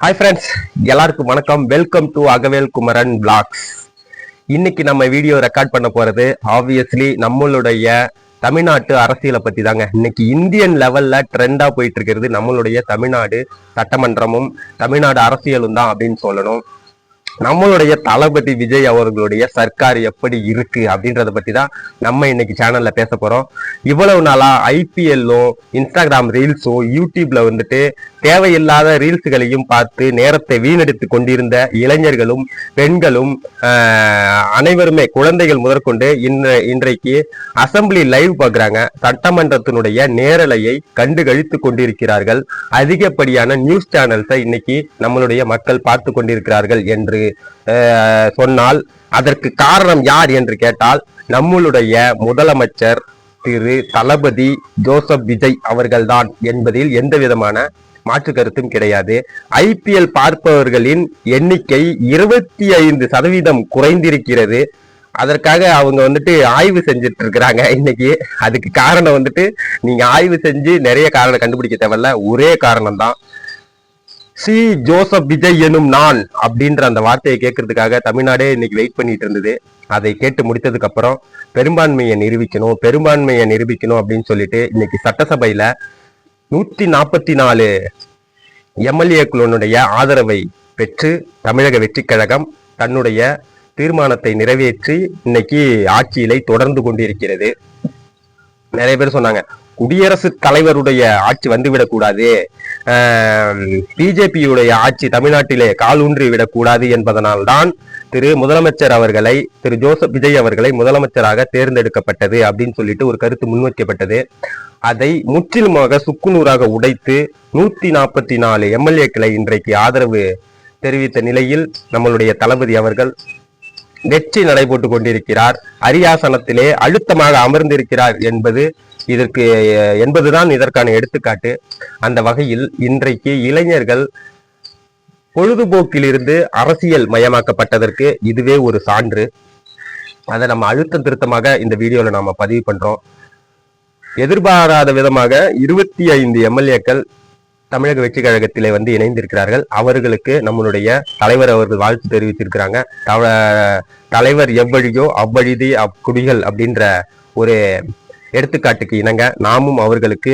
Hi friends, எல்லாருக்கும் வணக்கம். Welcome to Agavel Kumaran blogs. இன்னைக்கு நம்ம வீடியோ ரெக்கார்ட் பண்ண போறது ஆப்வியஸ்லி நம்மளுடைய தமிழ்நாட்டு அரசியலை பத்தி தாங்க. இன்னைக்கு இந்தியன் லெவல்ல ட்ரெண்டா போயிட்டு இருக்கிறது நம்மளுடைய தமிழ்நாடு சட்டமன்றமும் தமிழ்நாடு அரசியலும் தான் அப்படின்னு சொல்லணும். நம்மளுடைய தளபதி விஜய் அவர்களுடைய சர்க்கார் எப்படி இருக்கு அப்படின்றத பத்தி தான் நம்ம இன்னைக்கு சேனல்ல பேச போறோம். இவ்வளவு நாளா ஐபிஎல்லோ இன்ஸ்டாகிராம் ரீல்ஸோ யூடியூப்ல வந்துட்டு தேவையில்லாத ரீல்ஸுகளையும் பார்த்து நேரத்தை வீணடித்து கொண்டிருந்த இளைஞர்களும் பெண்களும் அனைவருமே குழந்தைகள் முதற்கொண்டு இன்றைக்கு அசம்பிளி லைவ் பார்க்குறாங்க. சட்டமன்றத்தினுடைய நேரலையை கண்டு கழித்து கொண்டிருக்கிறார்கள். அதிகப்படியான நியூஸ் சேனல்ஸை இன்னைக்கு நம்மளுடைய மக்கள் பார்த்து கொண்டிருக்கிறார்கள் என்று சொன்னால் அதற்கு காரணம் யார் என்று கேட்டால் நம்மளுடைய முதலமைச்சர் திரு தளபதி ஜோசப் விஜய் அவர்கள்தான் என்பதில் எந்த விதமான மாற்று கருத்தும் கிடையாது. ஐபிஎல் பார்ப்பவர்களின் எண்ணிக்கை 25% குறைந்திருக்கிறது. அதற்காக அவங்க வந்துட்டு ஆய்வு செஞ்சுட்டு இருக்கிறாங்க இன்னைக்கு. அதுக்கு காரணம் வந்துட்டு நீங்க ஆய்வு செஞ்சு நிறைய காரணம் கண்டுபிடிக்க தேவையில்ல, ஒரே காரணம் தான். சி ஜோசப் விஜய் எனும் நான் அப்படின்ற அந்த வார்த்தையை கேட்கறதுக்காக தமிழ்நாடே இன்னைக்கு வெயிட் பண்ணிட்டு இருந்தது. அதை கேட்டு முடித்ததுக்கு அப்புறம் பெரும்பான்மையை நிரூபிக்கணும் அப்படின்னு சொல்லிட்டு இன்னைக்கு சட்டசபையில 144 எம்எல்ஏக்களுடைய ஆதரவை பெற்று தமிழக வெற்றி கழகம் தன்னுடைய தீர்மானத்தை நிறைவேற்றி இன்னைக்கு ஆட்சியிலை தொடர்ந்து கொண்டிருக்கிறது. நிறைய பேர் சொன்னாங்க குடியரசுத் தலைவருடைய ஆட்சி வந்துவிடக்கூடாது, பிஜேபியுடைய ஆட்சி தமிழ்நாட்டிலே காலூன்றி விடக்கூடாது என்பதனால்தான் திரு ஜோசப் விஜய் அவர்களை முதலமைச்சராக தேர்ந்தெடுக்கப்பட்டது அப்படின்னு சொல்லிட்டு ஒரு கருத்து முன்வைக்கப்பட்டது. அதை முற்றிலுமாக சுக்குநூறாக உடைத்து 144 எம்எல்ஏக்களை இன்றைக்கு ஆதரவு தெரிவித்த நிலையில் நம்மளுடைய தளபதி அவர்கள் வெற்றி நடைபெற்றுக் கொண்டிருக்கிறார். அரியாசனத்திலே அழுத்தமாக அமர்ந்திருக்கிறார் என்பதுதான் இதற்கான எடுத்துக்காட்டு. அந்த வகையில் இன்றைக்கு இளைஞர்கள் பொழுதுபோக்கிலிருந்து அரசியல் மயமாக்கப்பட்டதற்கு இதுவே ஒரு சான்று. அதை நம்ம அழுத்தம் திருத்தமாக இந்த வீடியோல நாம பதிவு பண்றோம். எதிர்பாராத விதமாக 25 எம்எல்ஏக்கள் தமிழக வெற்றி கழகத்திலே வந்து இணைந்திருக்கிறார்கள். அவர்களுக்கு நம்மளுடைய தலைவர் அவர்கள் வாழ்த்து தெரிவித்திருக்கிறாங்க. தலைவர் எவ்வழியோ அவ்வழிதே அக்குடிகள் அப்படின்ற ஒரு எடுத்துக்காட்டுக்கு இணங்க நாமும் அவர்களுக்கு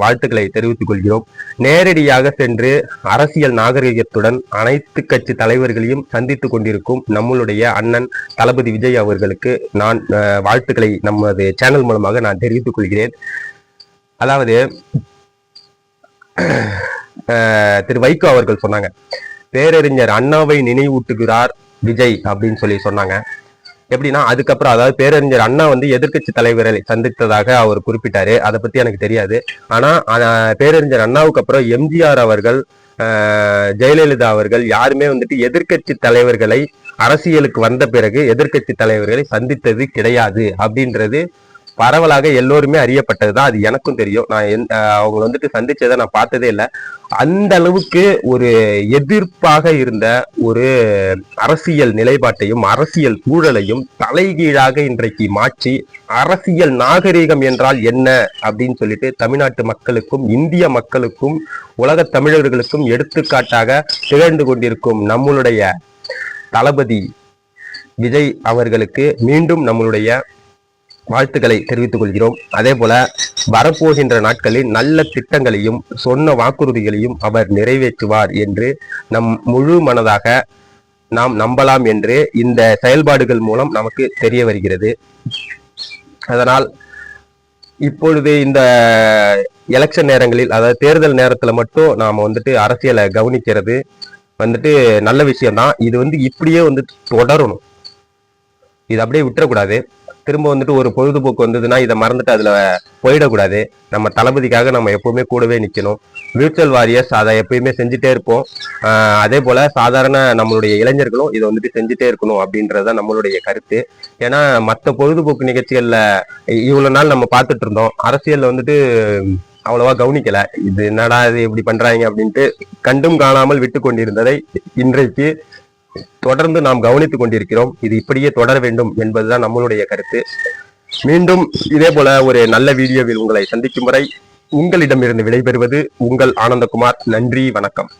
வாழ்த்துக்களை தெரிவித்துக் கொள்கிறோம். நேரடியாக சென்று அரசியல் நாகரிகத்துடன் அனைத்து கட்சி தலைவர்களையும் சந்தித்துக் கொண்டிருக்கும் நம்மளுடைய அண்ணன் தளபதி விஜய் அவர்களுக்கு நான் வாழ்த்துக்களை நமது சேனல் மூலமாக நான் தெரிவித்துக் கொள்கிறேன். அதாவது திரு வைகோ அவர்கள் சொன்னாங்க, பேரறிஞர் அண்ணாவை நினைவூட்டுகிறார் விஜய் அப்படின்னு சொல்லி சொன்னாங்க. எப்படின்னா அதுக்கப்புறம் அதாவது பேரறிஞர் அண்ணா வந்து எதிர்கட்சி தலைவரை சந்தித்ததாக அவர் குறிப்பிட்டாரு. அதை பத்தி எனக்கு தெரியாது. ஆனா பேரறிஞர் அண்ணாவுக்கு அப்புறம் எம்ஜிஆர் அவர்கள், ஜெயலலிதா அவர்கள் யாருமே வந்துட்டு எதிர்கட்சி தலைவர்களை அரசியலுக்கு வந்த பிறகு எதிர்கட்சி தலைவர்களை சந்தித்தது கிடையாது அப்படின்றது பரவலாக எல்லோருமே அறியப்பட்டதுதான். அது எனக்கும் தெரியும். நான் அவங்க வந்துட்டு சந்திச்சதை நான் பார்த்ததே இல்லை. அந்த அளவுக்கு ஒரு எதிர்ப்பாக இருந்த ஒரு அரசியல் நிலைப்பாட்டையும் அரசியல் சூழலையும் தலைகீழாக இன்றைக்கு மாற்றி அரசியல் நாகரீகம் என்றால் என்ன அப்படின்னு சொல்லிட்டு தமிழ்நாட்டு மக்களுக்கும் இந்திய மக்களுக்கும் உலக தமிழர்களுக்கும் எடுத்துக்காட்டாக திகழ்ந்து கொண்டிருக்கும் நம்மளுடைய தளபதி விஜய் அவர்களுக்கு மீண்டும் நம்மளுடைய வாழ்த்துக்களை தெரிவித்துக் கொள்கிறோம். அதே போல வரப்போகின்ற நாட்களில் நல்ல திட்டங்களையும் சொன்ன வாக்குறுதிகளையும் அவர் நிறைவேற்றுவார் என்று முழு மனதாக நாம் நம்பலாம் என்று இந்த செயல்பாடுகள் மூலம் நமக்கு தெரிய வருகிறது. அதனால் இப்பொழுது இந்த எலெக்ஷன் நேரங்களில், அதாவது தேர்தல் நேரத்துல மட்டும் நாம வந்துட்டு அரசியலை கவனிக்கிறது வந்துட்டு நல்ல விஷயம்தான். இது வந்து இப்படியே வந்து தொடரணும். இது அப்படியே விட்டுறக்கூடாது. திரும்ப வந்துட்டு ஒரு பொழுதுபோக்கு வந்ததுன்னா இதை மறந்துட்டு அதுல போயிடக்கூடாது. நம்ம தளபதிக்காக நம்ம எப்பவுமே கூடவே நிற்கணும். மியூச்சுவல் வாரியர்ஸ் அதை எப்பயுமே செஞ்சுட்டே இருப்போம். அதே போல சாதாரண நம்மளுடைய இளைஞர்களும் இதை வந்துட்டு செஞ்சுட்டே இருக்கணும் அப்படின்றத நம்மளுடைய கருத்து. ஏன்னா மற்ற பொழுதுபோக்கு நிகழ்ச்சிகள்ல இவ்வளவு நாள் நம்ம பார்த்துட்டு இருந்தோம். அரசியல்ல வந்துட்டு அவ்வளவா கவனிக்கல. இது என்னடா இது இப்படி பண்றாங்க அப்படின்ட்டு கண்டும் காணாமல் விட்டு கொண்டிருந்ததை இன்றைக்கு தொடர்ந்து நாம் கவனித்துக் கொண்டிருக்கிறோம். இது இப்படியே தொடர வேண்டும் என்பதுதான் நம்மளுடைய கருத்து. மீண்டும் இதே போல ஒரு நல்ல வீடியோவில் உங்களை சந்திக்கும் வரை உங்களிடமிருந்து விடைபெறுவது உங்கள் ஆனந்தகுமார். நன்றி, வணக்கம்.